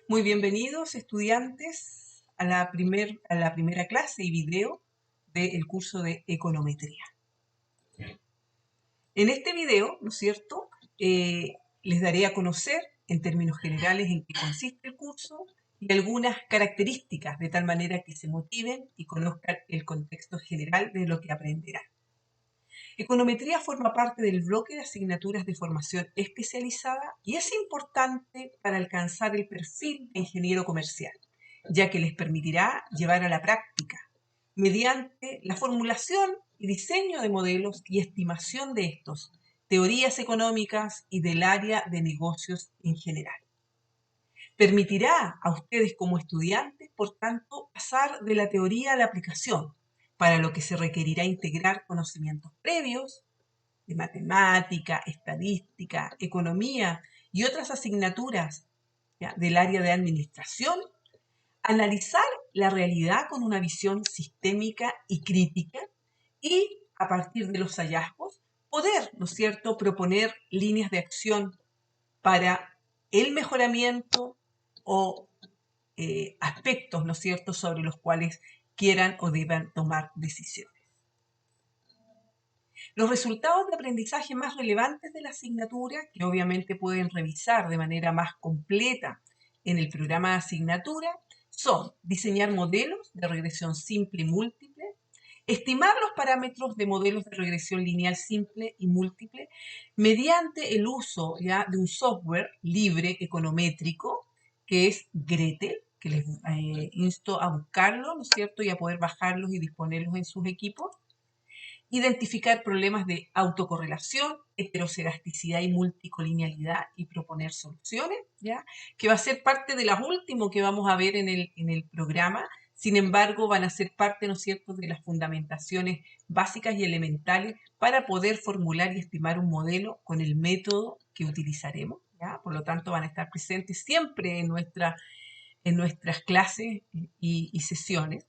Muy bienvenidos, estudiantes, a la primera clase y video del curso de econometría. En este video, ¿no es cierto?, les daré a conocer en términos generales en qué consiste el curso y algunas características, de tal manera que se motiven y conozcan el contexto general de lo que aprenderán. Econometría forma parte del bloque de asignaturas de formación especializada y es importante para alcanzar el perfil de ingeniero comercial, ya que les permitirá llevar a la práctica, mediante la formulación y diseño de modelos y estimación de estos, teorías económicas y del área de negocios en general. Permitirá a ustedes como estudiantes, por tanto, pasar de la teoría a la aplicación, para lo que se requerirá integrar conocimientos previos de matemática, estadística, economía y otras asignaturas, ¿ya?, del área de administración, analizar la realidad con una visión sistémica y crítica y, a partir de los hallazgos, poder, ¿no es cierto?, proponer líneas de acción para el mejoramiento o aspectos, ¿no es cierto?, sobre los cuales quieran o deban tomar decisiones. Los resultados de aprendizaje más relevantes de la asignatura, que obviamente pueden revisar de manera más completa en el programa de asignatura, son diseñar modelos de regresión simple y múltiple, estimar los parámetros de modelos de regresión lineal simple y múltiple mediante el uso ya de un software libre econométrico que es Gretel, que les insto a buscarlo, ¿no es cierto?, y a poder bajarlos y disponerlos en sus equipos. Identificar problemas de autocorrelación, heteroscedasticidad y multicolinealidad y proponer soluciones, ¿ya?, que va a ser parte de las últimas que vamos a ver en el programa. Sin embargo, van a ser parte, ¿no es cierto?, de las fundamentaciones básicas y elementales para poder formular y estimar un modelo con el método que utilizaremos, ¿ya? Por lo tanto, van a estar presentes siempre en nuestras clases y sesiones.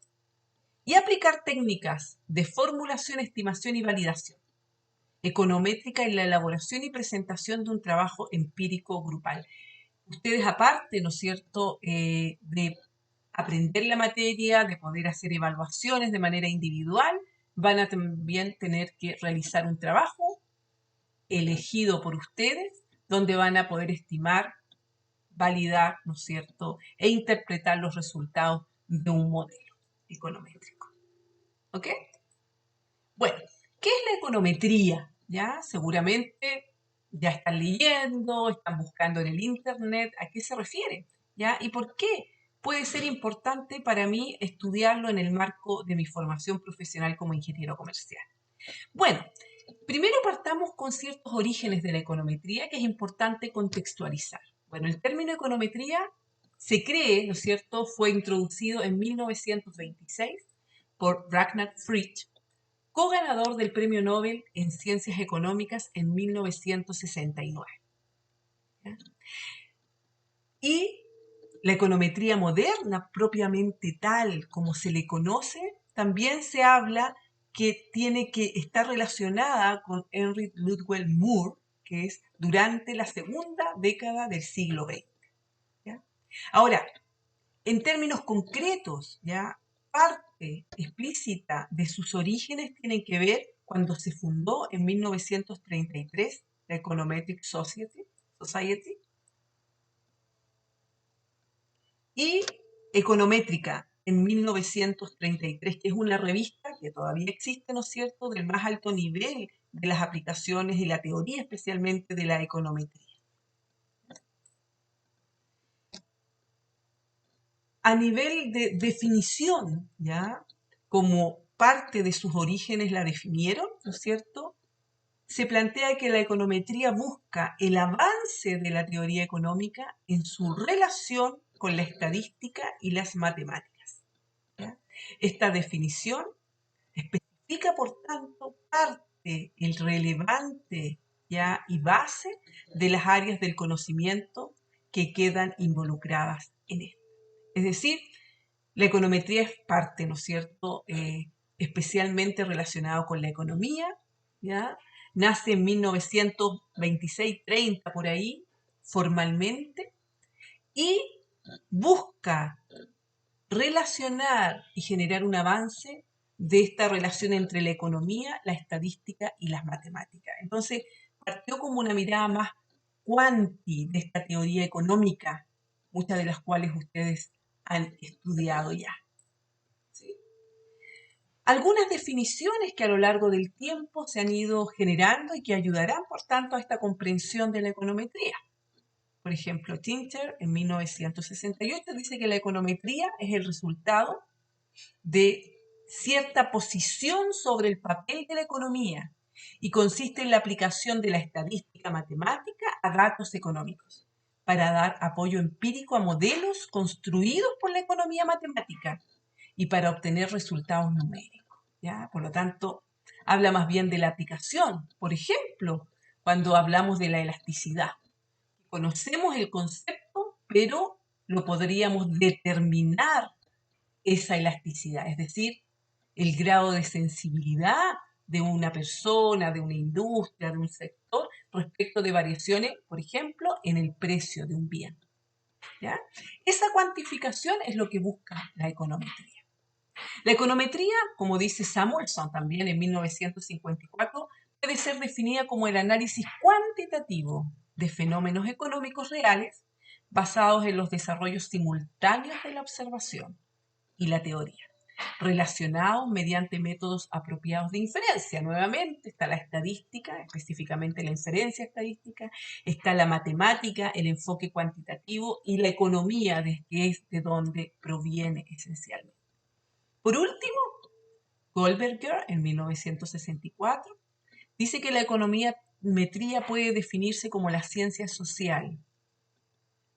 Y aplicar técnicas de formulación, estimación y validación econométrica en la elaboración y presentación de un trabajo empírico grupal. Ustedes aparte, ¿no es cierto?, de aprender la materia, de poder hacer evaluaciones de manera individual, van a también tener que realizar un trabajo elegido por ustedes, donde van a poder estimar, validar, ¿no es cierto?, e interpretar los resultados de un modelo econométrico. ¿Ok? Bueno, ¿qué es la econometría? ¿Ya? Seguramente ya están leyendo, están buscando en el internet a qué se refiere, ¿ya? ¿Y por qué puede ser importante para mí estudiarlo en el marco de mi formación profesional como ingeniero comercial? Bueno, primero partamos con ciertos orígenes de la econometría que es importante contextualizar. Bueno, el término econometría se cree, ¿no es cierto?, fue introducido en 1926 por Ragnar Frisch, co-ganador del Premio Nobel en Ciencias Económicas en 1969. ¿Ya? Y la econometría moderna, propiamente tal como se le conoce, también se habla que tiene que estar relacionada con Henry Ludwig Moore, que es durante la segunda década del siglo XX. ¿Ya? Ahora, en términos concretos, ¿ya?, parte explícita de sus orígenes tienen que ver cuando se fundó en 1933 la Econometric Society y Econométrica en 1933, que es una revista que todavía existe, ¿no es cierto?, del más alto nivel de las aplicaciones y la teoría especialmente de la econometría. A nivel de definición, ¿ya?, como parte de sus orígenes la definieron, ¿no es cierto?, se plantea que la econometría busca el avance de la teoría económica en su relación con la estadística y las matemáticas, ¿ya? Esta definición especifica, por tanto, parte el relevante, ¿ya?, y base de las áreas del conocimiento que quedan involucradas en esto. Es decir, la econometría es parte, ¿no es cierto?, especialmente relacionado con la economía, ¿ya? Nace en 1926-30 por ahí, formalmente, y busca relacionar y generar un avance de esta relación entre la economía, la estadística y las matemáticas. Entonces, partió como una mirada más cuanti de esta teoría económica, muchas de las cuales ustedes han estudiado ya. ¿Sí? Algunas definiciones que a lo largo del tiempo se han ido generando y que ayudarán, por tanto, a esta comprensión de la econometría. Por ejemplo, Tinter en 1968 dice que la econometría es el resultado de cierta posición sobre el papel de la economía y consiste en la aplicación de la estadística matemática a datos económicos para dar apoyo empírico a modelos construidos por la economía matemática y para obtener resultados numéricos, ¿ya? Por lo tanto, habla más bien de la aplicación. Por ejemplo, cuando hablamos de la elasticidad, conocemos el concepto, pero lo podríamos determinar esa elasticidad, es decir, el grado de sensibilidad de una persona, de una industria, de un sector respecto de variaciones, por ejemplo, en el precio de un bien. ¿Ya? Esa cuantificación es lo que busca la econometría. La econometría, como dice Samuelson también en 1954, puede ser definida como el análisis cuantitativo de fenómenos económicos reales basados en los desarrollos simultáneos de la observación y la teoría, relacionados mediante métodos apropiados de inferencia. Nuevamente está la estadística, específicamente la inferencia estadística, está la matemática, el enfoque cuantitativo y la economía, que es de donde proviene esencialmente. Por último, Goldberger, en 1964, dice que la econometría puede definirse como la ciencia social,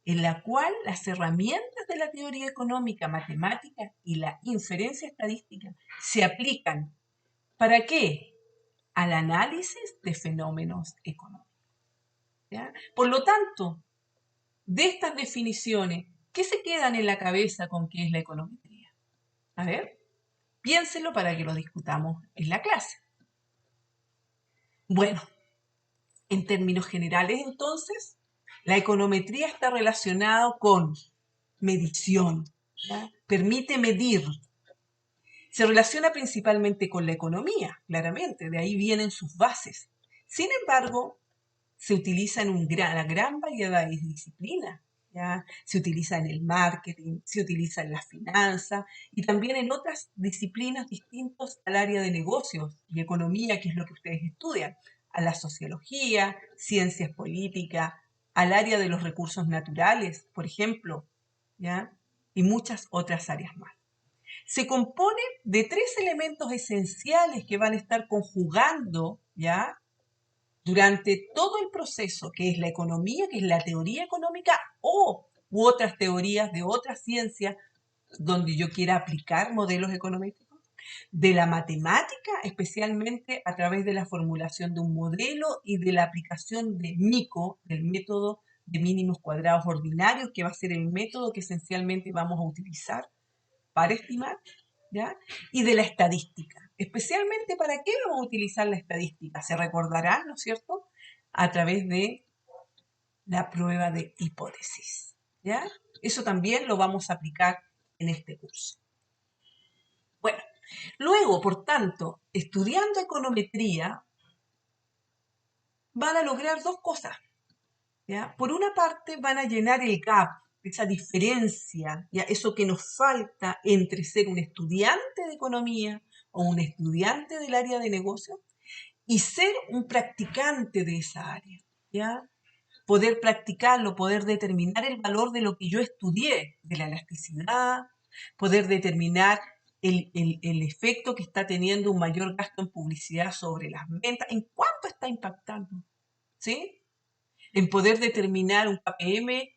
en la cual las herramientas de la teoría económica, matemática y la inferencia estadística se aplican. ¿Para qué? Al análisis de fenómenos económicos. ¿Ya? Por lo tanto, de estas definiciones, ¿qué se quedan en la cabeza con qué es la econometría? A ver, piénsenlo para que lo discutamos en la clase. Bueno, en términos generales, entonces, la econometría está relacionada con medición, ¿ya? Permite medir. Se relaciona principalmente con la economía, claramente, de ahí vienen sus bases. Sin embargo, se utiliza en una gran variedad de disciplinas. ¿Ya? Se utiliza en el marketing, se utiliza en las finanzas y también en otras disciplinas distintas al área de negocios y economía, que es lo que ustedes estudian, a la sociología, ciencias políticas, al área de los recursos naturales, por ejemplo, ¿ya? Y muchas otras áreas más. Se compone de tres elementos esenciales que van a estar conjugando, ¿ya? Durante todo el proceso, que es la economía, que es la teoría económica u otras teorías de otras ciencias donde yo quiera aplicar modelos económicos, de la matemática, especialmente a través de la formulación de un modelo y de la aplicación de MICO, del método de mínimos cuadrados ordinarios, que va a ser el método que esencialmente vamos a utilizar para estimar, ¿ya? Y de la estadística. Especialmente, ¿para qué vamos a utilizar la estadística? Se recordará, ¿no es cierto? A través de la prueba de hipótesis, ¿ya? Eso también lo vamos a aplicar en este curso. Bueno, luego, por tanto, estudiando econometría, van a lograr dos cosas, ¿ya? Por una parte, van a llenar el gap, esa diferencia, ¿ya? Eso que nos falta entre ser un estudiante de economía o un estudiante del área de negocio y ser un practicante de esa área, ¿ya? Poder practicarlo, poder determinar el valor de lo que yo estudié, de la elasticidad, poder determinar el efecto que está teniendo un mayor gasto en publicidad sobre las ventas, en cuánto está impactando, ¿sí? En poder determinar un KPM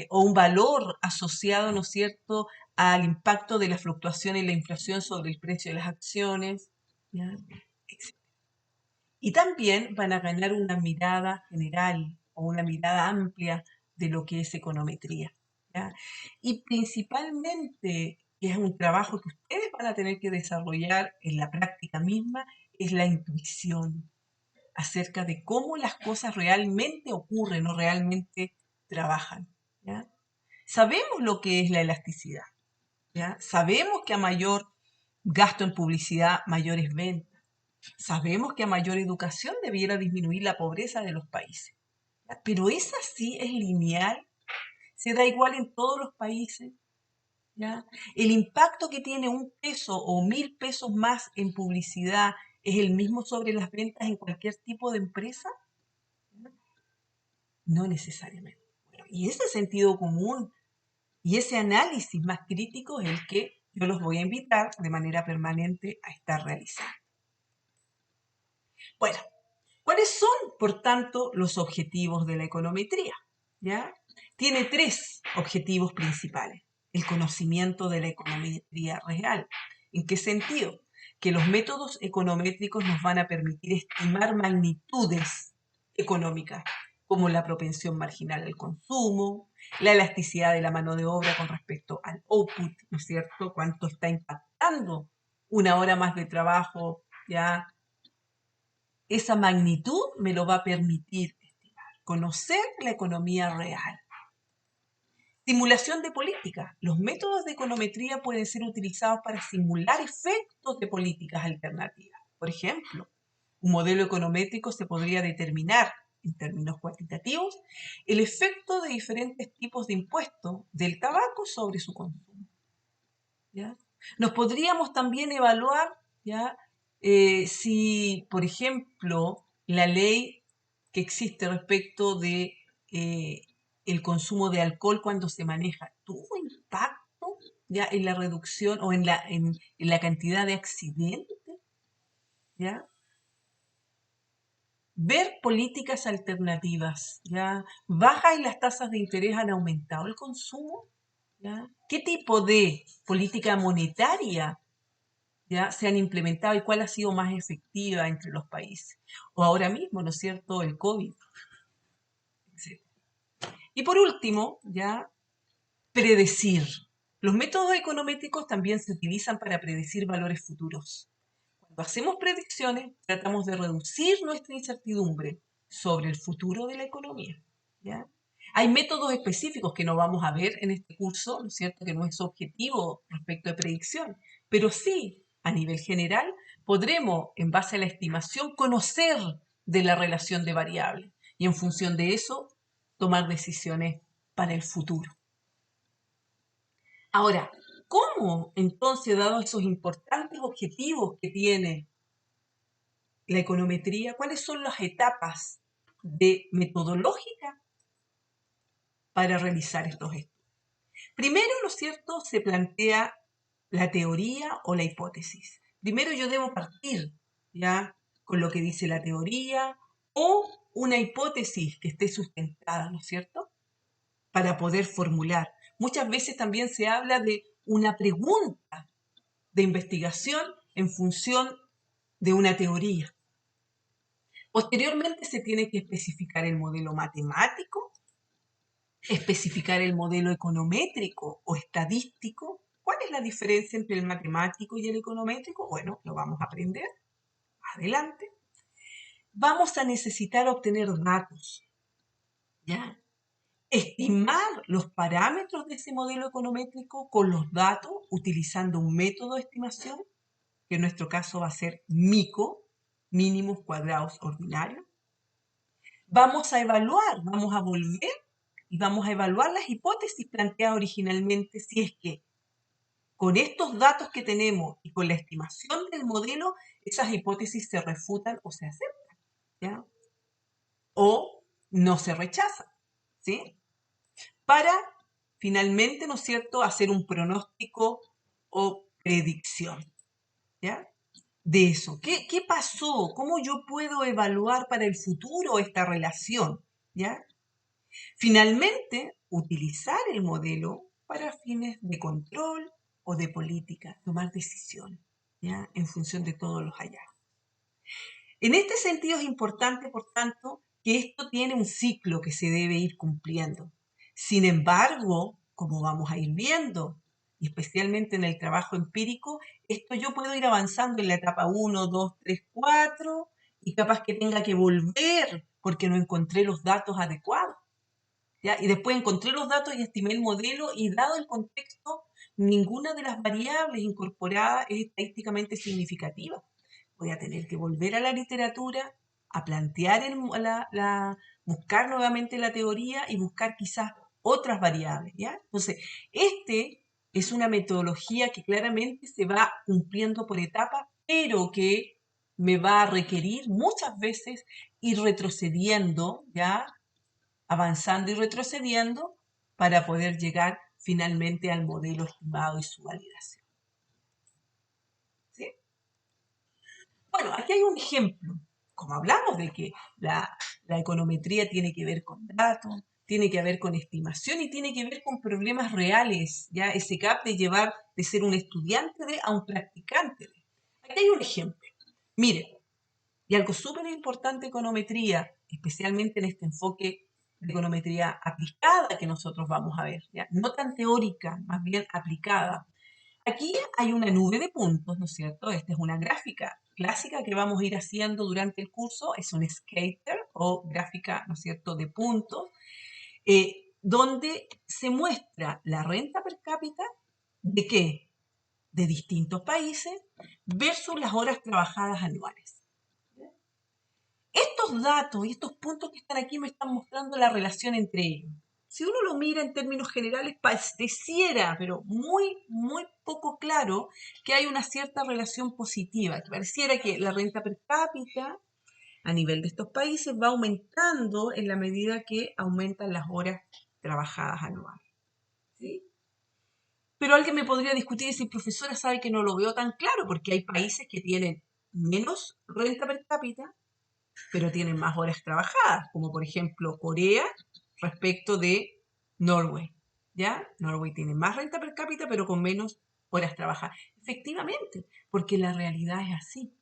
o un valor asociado, ¿no es cierto?, al impacto de la fluctuación en la inflación sobre el precio de las acciones, ¿ya? Y también van a ganar una mirada general o una mirada amplia de lo que es econometría, ¿ya? Y principalmente, que es un trabajo que ustedes van a tener que desarrollar en la práctica misma, es la intuición acerca de cómo las cosas realmente ocurren o realmente trabajan, ¿ya? Sabemos lo que es la elasticidad, ¿ya? Sabemos que a mayor gasto en publicidad, mayores ventas. Sabemos que a mayor educación debiera disminuir la pobreza de los países. ¿Ya? Pero es así, es lineal, se da igual en todos los países. ¿Ya? El impacto que tiene 1 peso o 1000 pesos más en publicidad es el mismo sobre las ventas en cualquier tipo de empresa. No necesariamente. Bueno, y ese sentido común y ese análisis más crítico es el que yo los voy a invitar de manera permanente a estar realizando. Bueno, ¿cuáles son, por tanto, los objetivos de la econometría? ¿Ya? Tiene 3 objetivos principales. El conocimiento de la econometría real. ¿En qué sentido? Que los métodos econométricos nos van a permitir estimar magnitudes económicas, como la propensión marginal al consumo, la elasticidad de la mano de obra con respecto al output, ¿no es cierto? Cuánto está impactando 1 hora más de trabajo, ¿ya? Esa magnitud me lo va a permitir estimar, conocer la economía real. Simulación de política. Los métodos de econometría pueden ser utilizados para simular efectos de políticas alternativas. Por ejemplo, un modelo econométrico se podría determinar, en términos cuantitativos, el efecto de diferentes tipos de impuestos del tabaco sobre su consumo. ¿Ya? Nos podríamos también evaluar, ¿ya? Si, por ejemplo, la ley que existe respecto de el consumo de alcohol cuando se maneja tuvo impacto ya en la reducción o en la cantidad de accidentes, ¿ya? Ver políticas alternativas, ¿ya? Bajas y las tasas de interés han aumentado el consumo, ¿ya? ¿Qué tipo de política monetaria ya se han implementado y cuál ha sido más efectiva entre los países? O ahora mismo, ¿no es cierto?, el COVID, etc. Y por último, ya predecir. Los métodos econométricos también se utilizan para predecir valores futuros. Cuando hacemos predicciones, tratamos de reducir nuestra incertidumbre sobre el futuro de la economía, ¿ya? Hay métodos específicos que no vamos a ver en este curso, ¿no es cierto?, que no es objetivo respecto de predicción, pero sí, a nivel general, podremos, en base a la estimación, conocer de la relación de variables y en función de eso, tomar decisiones para el futuro. Ahora, ¿cómo entonces, dados esos importantes objetivos que tiene la econometría, cuáles son las etapas de metodológica para realizar estos estudios? Primero, ¿no es cierto?, se plantea la teoría o la hipótesis. Primero yo debo partir ya con lo que dice la teoría o una hipótesis que esté sustentada, ¿no es cierto?, para poder formular. Muchas veces también se habla de una pregunta de investigación en función de una teoría. Posteriormente se tiene que especificar el modelo matemático, especificar el modelo econométrico o estadístico. ¿Cuál es la diferencia entre el matemático y el econométrico? Bueno, lo vamos a aprender. Adelante. Vamos a necesitar obtener datos, ¿ya? Estimar los parámetros de ese modelo econométrico con los datos utilizando un método de estimación, que en nuestro caso va a ser MICO, mínimos cuadrados ordinarios. Vamos a evaluar, vamos a volver y vamos a evaluar las hipótesis planteadas originalmente si es que con estos datos que tenemos y con la estimación del modelo, esas hipótesis se refutan o se aceptan, ¿ya? O no se rechazan, ¿sí? Para finalmente, ¿no es cierto?, hacer un pronóstico o predicción, ¿ya? De eso. ¿Qué pasó? ¿Cómo yo puedo evaluar para el futuro esta relación? ¿Ya? Finalmente, utilizar el modelo para fines de control o de política, tomar decisiones, ¿ya?, en función de todos los hallazgos. En este sentido es importante, por tanto, que esto tiene un ciclo que se debe ir cumpliendo. Sin embargo, como vamos a ir viendo, y especialmente en el trabajo empírico, esto yo puedo ir avanzando en la etapa 1, 2, 3, 4, y capaz que tenga que volver porque no encontré los datos adecuados. ¿ya? Y después encontré los datos y estimé el modelo y dado el contexto, ninguna de las variables incorporadas es estadísticamente significativa. Voy a tener que volver a la literatura, a plantear buscar nuevamente la teoría y buscar quizás otras variables, ¿ya? Entonces, este es una metodología que claramente se va cumpliendo por etapas, pero que me va a requerir muchas veces ir retrocediendo, ¿ya? Avanzando y retrocediendo para poder llegar finalmente al modelo estimado y su validación. ¿Sí? Bueno, aquí hay un ejemplo. Como hablamos de que la econometría tiene que ver con datos, tiene que ver con estimación y tiene que ver con problemas reales, ya ese gap de llevar de ser un estudiante a un practicante. Aquí hay un ejemplo. Mire, y algo súper importante econometría, especialmente en este enfoque de econometría aplicada que nosotros vamos a ver, ¿ya? No tan teórica, más bien aplicada. Aquí hay una nube de puntos, ¿no es cierto? Esta es una gráfica clásica que vamos a ir haciendo durante el curso, es un scatter o gráfica, ¿no es cierto?, de puntos, donde se muestra la renta per cápita de qué? De distintos países versus las horas trabajadas anuales. Estos datos y estos puntos que están aquí me están mostrando la relación entre ellos. Si uno lo mira en términos generales, pareciera, pero muy poco claro, que hay una cierta relación positiva, que pareciera que la renta per cápita a nivel de estos países va aumentando en la medida que aumentan las horas trabajadas anuales. ¿Sí? Pero alguien me podría discutir y decir, profesora, sabe que no lo veo tan claro, porque hay países que tienen menos renta per cápita pero tienen más horas trabajadas, como por ejemplo Corea respecto de Norway. ¿Ya? Norway tiene más renta per cápita, pero con menos horas trabajadas. Efectivamente, porque la realidad es así.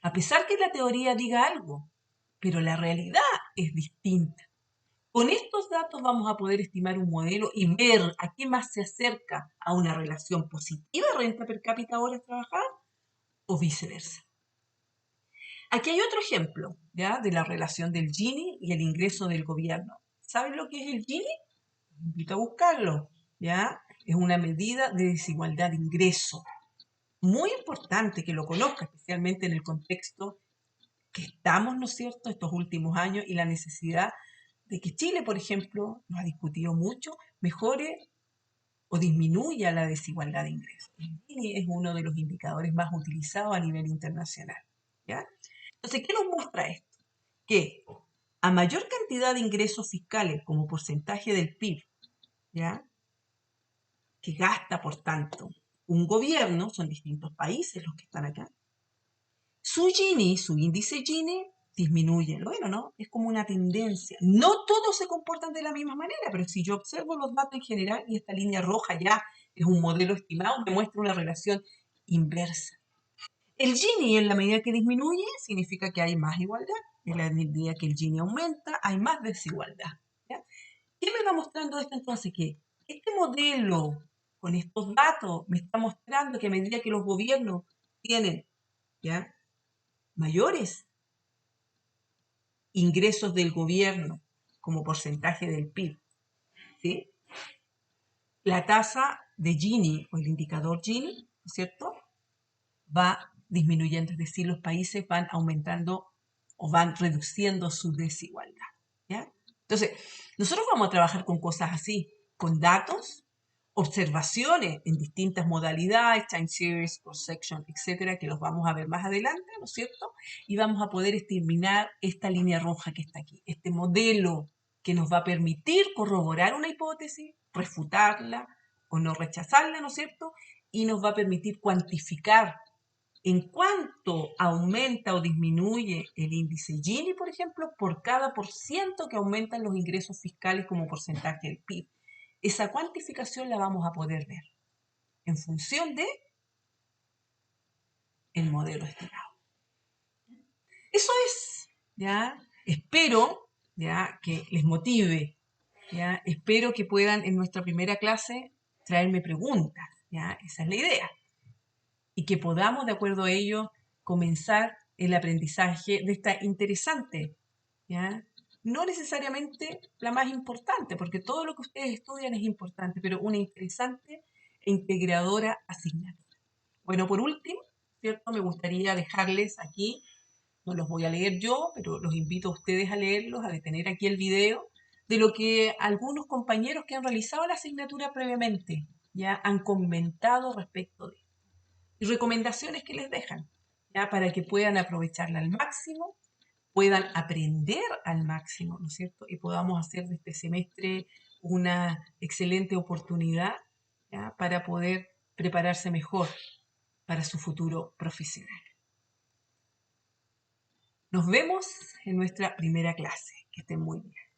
A pesar que la teoría diga algo, pero la realidad es distinta. Con estos datos vamos a poder estimar un modelo y ver a qué más se acerca a una relación positiva renta per cápita horas trabajadas o viceversa. Aquí hay otro ejemplo, ¿ya? De la relación del Gini y el ingreso del gobierno. ¿Saben lo que es el Gini? Los invito a buscarlo, ¿ya? Es una medida de desigualdad de ingreso. Muy importante que lo conozca, especialmente en el contexto que estamos, ¿no es cierto?, estos últimos años y la necesidad de que Chile, por ejemplo, nos ha discutido mucho, mejore o disminuya la desigualdad de ingresos. El Gini es uno de los indicadores más utilizados a nivel internacional, ¿ya? Entonces, ¿qué nos muestra esto? Que a mayor cantidad de ingresos fiscales como porcentaje del PIB, ¿ya? Que gasta, por tanto, un gobierno, son distintos países los que están acá, su Gini, su índice Gini, disminuye. Bueno, ¿no? Es como una tendencia. No todos se comportan de la misma manera, pero si yo observo los datos en general y esta línea roja ya es un modelo estimado, me muestra una relación inversa. El Gini, en la medida que disminuye, significa que hay más igualdad. En la medida que el Gini aumenta, hay más desigualdad. ¿Ya? ¿Qué me va mostrando esto entonces? Que este modelo, con estos datos, me está mostrando que a medida que los gobiernos tienen, ¿ya?, mayores ingresos del gobierno como porcentaje del PIB, ¿sí?, la tasa de Gini o el indicador Gini, ¿no es cierto?, va disminuyendo, es decir, los países van aumentando o van reduciendo su desigualdad, ¿ya? Entonces, nosotros vamos a trabajar con cosas así, con datos, observaciones en distintas modalidades, time series, cross section, etcétera, que los vamos a ver más adelante, ¿no es cierto? Y vamos a poder determinar esta línea roja que está aquí, este modelo que nos va a permitir corroborar una hipótesis, refutarla o no rechazarla, ¿no es cierto? Y nos va a permitir cuantificar en cuánto aumenta o disminuye el índice Gini, por ejemplo, por cada % que aumentan los ingresos fiscales como porcentaje del PIB. Esa cuantificación la vamos a poder ver en función de el modelo estimado. Eso es, ¿ya? Espero, ¿ya?, que les motive, ¿ya? Espero que puedan en nuestra primera clase traerme preguntas, ¿ya? Esa es la idea. Y que podamos, de acuerdo a ello, comenzar el aprendizaje de esta interesante, ¿ya?, No necesariamente la más importante, porque todo lo que ustedes estudian es importante, pero una interesante e integradora asignatura. Bueno, por último, ¿cierto? Me gustaría dejarles aquí, no los voy a leer yo, pero los invito a ustedes a leerlos, a detener aquí el video, de lo que algunos compañeros que han realizado la asignatura previamente ya han comentado respecto de y recomendaciones que les dejan, ya para que puedan aprovecharla al máximo, puedan aprender al máximo, ¿no es cierto? Y podamos hacer de este semestre una excelente oportunidad, ¿ya? Para poder prepararse mejor para su futuro profesional. Nos vemos en nuestra primera clase. Que estén muy bien.